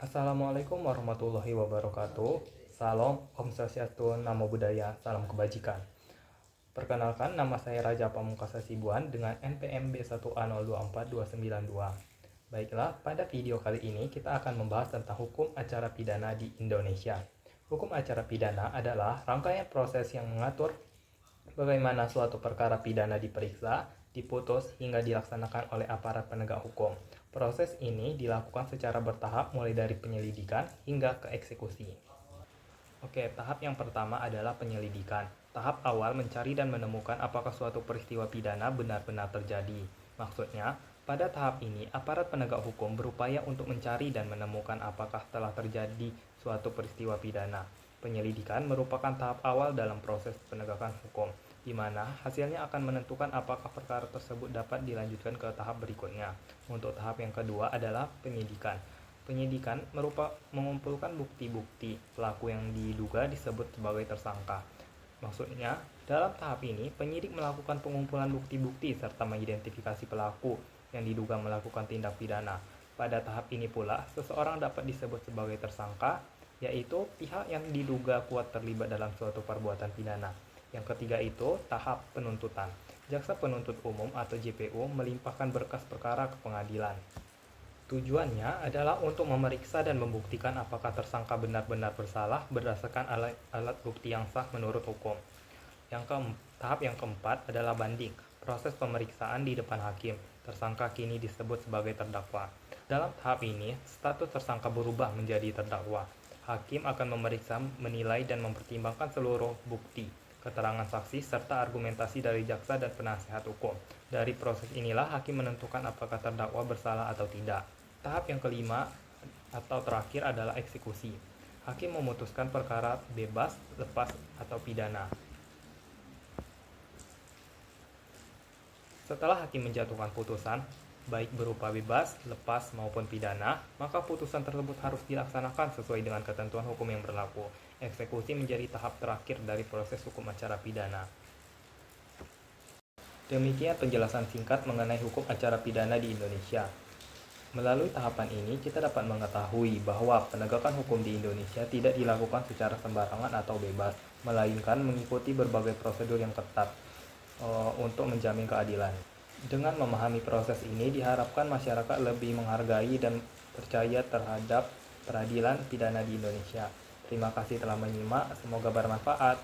Assalamualaikum warahmatullahi wabarakatuh. Salam, Om Swastiastu, Namo Buddhaya, salam kebajikan. Perkenalkan, nama saya Raja Pamungkas Hasibuan dengan NPM B1A024292. Baiklah, pada video kali ini kita akan membahas tentang hukum acara pidana di Indonesia. Hukum acara pidana adalah rangkaian proses yang mengatur bagaimana suatu perkara pidana diperiksa, diputus, hingga dilaksanakan oleh aparat penegak hukum. Proses ini dilakukan secara bertahap mulai dari penyelidikan hingga ke eksekusi. Oke, tahap yang pertama adalah penyelidikan. Tahap awal mencari dan menemukan apakah suatu peristiwa pidana benar-benar terjadi. Maksudnya, pada tahap ini aparat penegak hukum berupaya untuk mencari dan menemukan apakah telah terjadi suatu peristiwa pidana. Penyelidikan merupakan tahap awal dalam proses penegakan hukum, di mana hasilnya akan menentukan apakah perkara tersebut dapat dilanjutkan ke tahap berikutnya. Untuk tahap yang kedua adalah penyidikan. Penyidikan mengumpulkan bukti-bukti pelaku yang diduga disebut sebagai tersangka. Maksudnya, dalam tahap ini, penyidik melakukan pengumpulan bukti-bukti serta mengidentifikasi pelaku yang diduga melakukan tindak pidana. Pada tahap ini pula, seseorang dapat disebut sebagai tersangka, yaitu pihak yang diduga kuat terlibat dalam suatu perbuatan pidana. Yang ketiga itu tahap penuntutan. Jaksa penuntut umum atau JPU melimpahkan berkas perkara ke pengadilan. Tujuannya adalah untuk memeriksa dan membuktikan apakah tersangka benar-benar bersalah berdasarkan alat bukti yang sah menurut hukum. Tahap yang keempat adalah banding. Proses pemeriksaan di depan hakim. Tersangka kini disebut sebagai terdakwa. Dalam tahap ini, status tersangka berubah menjadi terdakwa. Hakim akan memeriksa, menilai, dan mempertimbangkan seluruh bukti, keterangan saksi, serta argumentasi dari jaksa dan penasehat hukum. Dari proses inilah hakim menentukan apakah terdakwa bersalah atau tidak. Tahap yang kelima atau terakhir adalah eksekusi. Hakim memutuskan perkara bebas, lepas, atau pidana. Setelah hakim menjatuhkan putusan, baik berupa bebas, lepas, maupun pidana, maka putusan tersebut harus dilaksanakan sesuai dengan ketentuan hukum yang berlaku. Eksekusi menjadi tahap terakhir dari proses hukum acara pidana. Demikian penjelasan singkat mengenai hukum acara pidana di Indonesia. Melalui tahapan ini, kita dapat mengetahui bahwa penegakan hukum di Indonesia tidak dilakukan secara sembarangan atau bebas, melainkan mengikuti berbagai prosedur yang ketat untuk menjamin keadilan. Dengan memahami proses ini, diharapkan masyarakat lebih menghargai dan percaya terhadap peradilan pidana di Indonesia. Terima kasih telah menyimak, semoga bermanfaat.